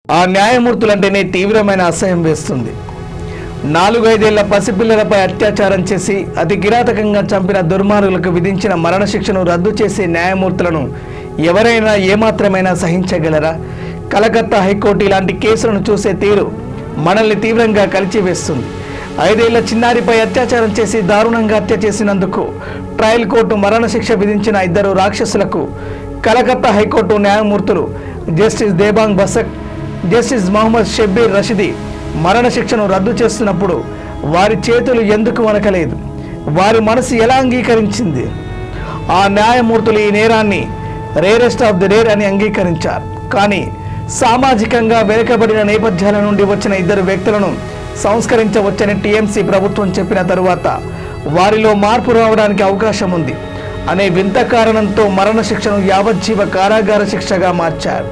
ఆ న్యాయమూర్తులంటేనే తీవ్రమైన అసహ్యం వేస్తుంది. 4-5 ఏళ్ల పసిపిల్లలపై అత్యాచారం చేసి అతి కిరాతకంగా చంపిన దుర్మార్గులకు విధించిన మరణశిక్షను రద్దు చేసే న్యాయమూర్తులను ఎవరైనా ఏమాత్రమైనా సహించగలరా? కలకత్తా హైకోర్టు ఇలాంటి కేసులను చూసే తీరు మనల్ని తీవ్రంగా కలిచివేస్తుంది. 5 ఏళ్ల చిన్నారిపై అత్యాచారం చేసి దారుణంగా హత్య చేసినందుకు ట్రయల్ కోర్టు మరణశిక్ష విధించిన 2 రాక్షసులకు కలకత్తా హైకోర్టు న్యాయమూర్తులు జస్టిస్ దేబాంగ్ బసక్, జస్టిస్ మహమ్మద్ షబ్బీర్ రషీదీ మరణశిక్షను రద్దు చేస్తున్నప్పుడు వారి చేతులు ఎందుకు వణకలేదు? వారి మనసు ఎలా అంగీకరించింది? ఆ న్యాయమూర్తులు ఈ నేరాన్ని రేరెస్ట్ ఆఫ్ ది రేర్ అని అంగీకరించారు. కానీ సామాజికంగా వెనుకబడిన నేపథ్యాల నుండి వచ్చిన 2 వ్యక్తులను సంస్కరించవచ్చని టీఎంసీ ప్రభుత్వం చెప్పిన తరువాత వారిలో మార్పు రావడానికి అవకాశం ఉంది అనే వింత కారణంతో మరణశిక్షను యావజ్జీవ కారాగార శిక్షగా మార్చారు.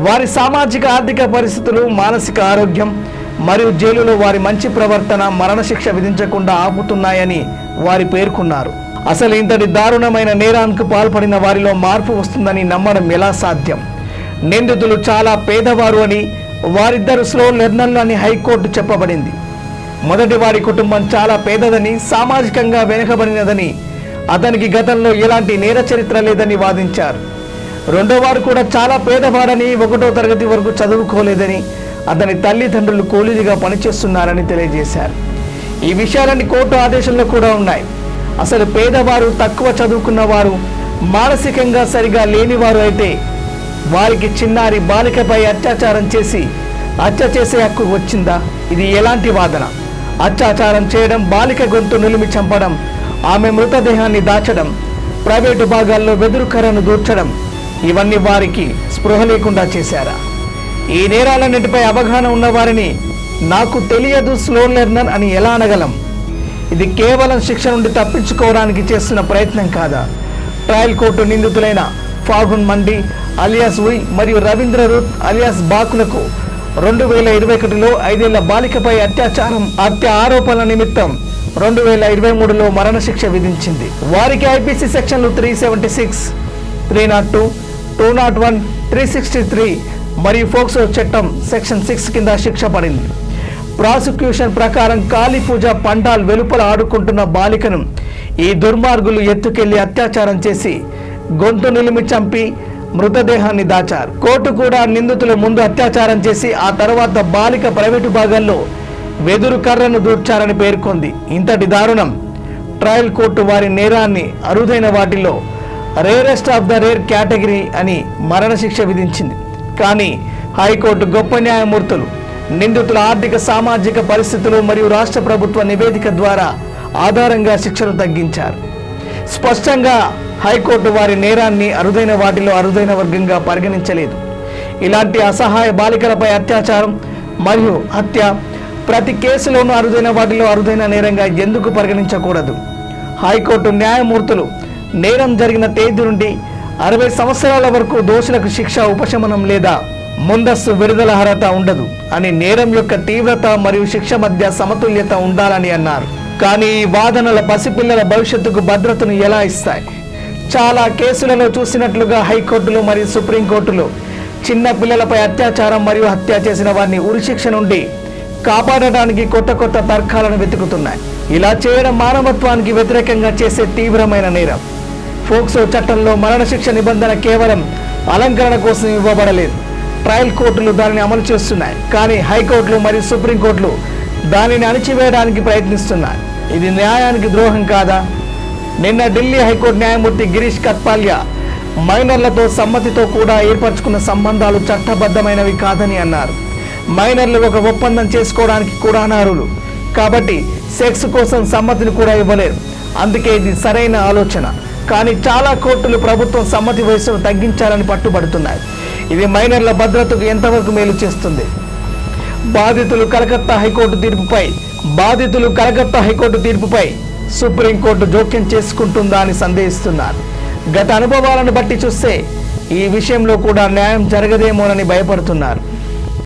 వారి సామాజిక ఆర్థిక పరిస్థితులు, మానసిక ఆరోగ్యం మరియు జైలులో వారి మంచి ప్రవర్తన మరణశిక్ష విధించకుండా ఆపుతున్నాయని వారు పేర్కొన్నారు. అసలు ఇంతటి దారుణమైన నేరానికి పాల్పడిన వారిలో మార్పు వస్తుందని నమ్మడం ఎలా సాధ్యం? నిందితులు చాలా పేదవారు అని, వారిద్దరు స్లో లెర్నర్లు అని హైకోర్టు చెప్పబడింది. మొదటి వారి కుటుంబం చాలా పేదదని, సామాజికంగా వెనుకబడినదని, అతనికి గతంలో ఎలాంటి నేర చరిత్ర లేదని వాదించారు. రెండో వారు కూడా చాలా పేదవాడని, 1వ తరగతి వరకు చదువుకోలేదని, అతని తల్లిదండ్రులు కూలీలుగా పనిచేస్తున్నారని తెలియజేశారు. ఈ విషయాలన్నీ కోర్టు ఆదేశంలో కూడా ఉన్నాయి. అసలు పేదవారు, తక్కువ చదువుకున్న వారు, మానసికంగా సరిగా లేనివారు అయితే వారికి చిన్నారి బాలికపై అత్యాచారం చేసి హత్య చేసే హక్కు వచ్చిందా? ఇది ఎలాంటి వాదన? అత్యాచారం చేయడం, బాలిక గొంతు నులిమి చంపడం, ఆమె మృతదేహాన్ని దాచడం, ప్రైవేటు భాగాల్లో వెదురు కర్రను దూర్చడం, ఇవన్నీ వారికి స్పృహ లేకుండా చేశారా? ఈ నేరాలన్నిటిపై అవగాహన ఉన్నవారిని నాకు తెలియదు స్లో లెర్నర్ అని ఎలా అనగలం? ఇది కేవలం శిక్ష నుండి తప్పించుకోవడానికి చేస్తున్న ప్రయత్నం కాదా? ట్రయల్ కోర్టు నిందితులైన ఫాగున్ మండి అలియాస్ ఉయ్ మరియు రవీంద్ర రూత్ అలియాస్ బాకులకు 2021లో 5 ఏళ్ల బాలికపై హత్య ఆరోపణల నిమిత్తం 2023లో మరణశిక్ష విధించింది. వారికి ఐపీసీ సెక్షన్లు 376, 302, 201, 363 మరియు ఫోక్సో చట్టం సెక్షన్ 6 కింద శిక్ష పడింది. ప్రాసిక్యూషన్ ప్రకారం కాళీ పూజ పండాల్ వెలుపల ఆడుకుంటున్న బాలికను ఈ దుర్మార్గులు ఎత్తుకెళ్లి అత్యాచారం చేసి గొంతు నిలిమి చంపి మృతదేహాన్ని దాచారు. కోర్టు కూడా నిందితుల ముందు అత్యాచారం చేసి ఆ తర్వాత బాలిక ప్రైవేటు భాగాల్లో వెదురు కర్రను దూర్చారని పేర్కొంది. ఇంతటి దారుణం ట్రయల్ కోర్టు వారి నేరాన్ని అరుదైన వాటిలో rarest of the rare category అని మరణశిక్ష విధించింది. కానీ హైకోర్టు గొప్ప న్యాయమూర్తులు నిందితుల ఆర్థిక సామాజిక పరిస్థితులు మరియు రాష్ట్ర ప్రభుత్వ నివేదిక ద్వారా ఆధారంగా శిక్షను తగ్గించారు. స్పష్టంగా హైకోర్టు వారి నేరాన్ని అరుదైన వాటిలో అరుదైన వర్గంగా పరిగణించలేదు. ఇలాంటి అసహాయ బాలికలపై అత్యాచారం మరియు హత్య ప్రతి కేసులోనూ అరుదైన వాటిలో అరుదైన నేరంగా ఎందుకు పరిగణించకూడదు? హైకోర్టు న్యాయమూర్తులు నేరం జరిగిన తేదీ నుండి 60 సంవత్సరాల వరకు దోషులకు శిక్ష ఉపశమనం లేదా ముందస్తు విడుదల అర్హత ఉండదు అని, నేరం యొక్క తీవ్రత మరియు శిక్ష మధ్య సమతుల్యత ఉండాలని అన్నారు. కానీ ఈ వాదనల పసిపిల్లల భవిష్యత్తుకు భద్రతను ఎలా ఇస్తాయి? చాలా కేసులలో చూసినట్లుగా హైకోర్టులు మరియు సుప్రీంకోర్టులు చిన్న పిల్లలపై అత్యాచారం మరియు హత్య చేసిన వారిని ఉరిశిక్ష నుండి కాపాడటానికి కొత్త తర్కాలను వెతుకుతున్నాయి. ఇలా చేయడం మానవత్వానికి వ్యతిరేకంగా చేసే తీవ్రమైన నేరం. ఫోక్సో చట్టంలో మరణశిక్ష నిబంధన కేవలం అలంకరణ కోసం ఇవ్వబడలేదు. ట్రయల్ కోర్టులు దానిని అమలు చేస్తున్నాయి. కానీ హైకోర్టులు మరియు సుప్రీంకోర్టులు దానిని అణిచివేయడానికి ప్రయత్నిస్తున్నాయి. ఇది న్యాయానికి ద్రోహం కాదా? నిన్న ఢిల్లీ హైకోర్టు న్యాయమూర్తి గిరీష్ కత్పాలియా మైనర్లతో సమ్మతితో కూడా ఏర్పరచుకున్న సంబంధాలు చట్టబద్ధమైనవి కాదని అన్నారు. మైనర్లు ఒక ఒప్పందం చేసుకోవడానికి కూడా అనర్హులు కాబట్టి సెక్స్ కోసం సమ్మతిని కూడా ఇవ్వలేరు. అందుకే ఇది సరైన ఆలోచన. కానీ చాలా కోర్టులు ప్రభుత్వం సమ్మతి వయసును తగ్గించాలని పట్టుబడుతున్నాయి. ఇది మైనర్ల భద్రతకు ఎంతవరకు మేలు చేస్తుంది? బాధితులు కలకత్తా హైకోర్టు తీర్పుపై సుప్రీంకోర్టు జోక్యం చేసుకుంటుందా అని సందేహిస్తున్నారు. గత అనుభవాలను బట్టి చూస్తే ఈ విషయంలో కూడా న్యాయం జరగదేమోనని భయపడుతున్నారు.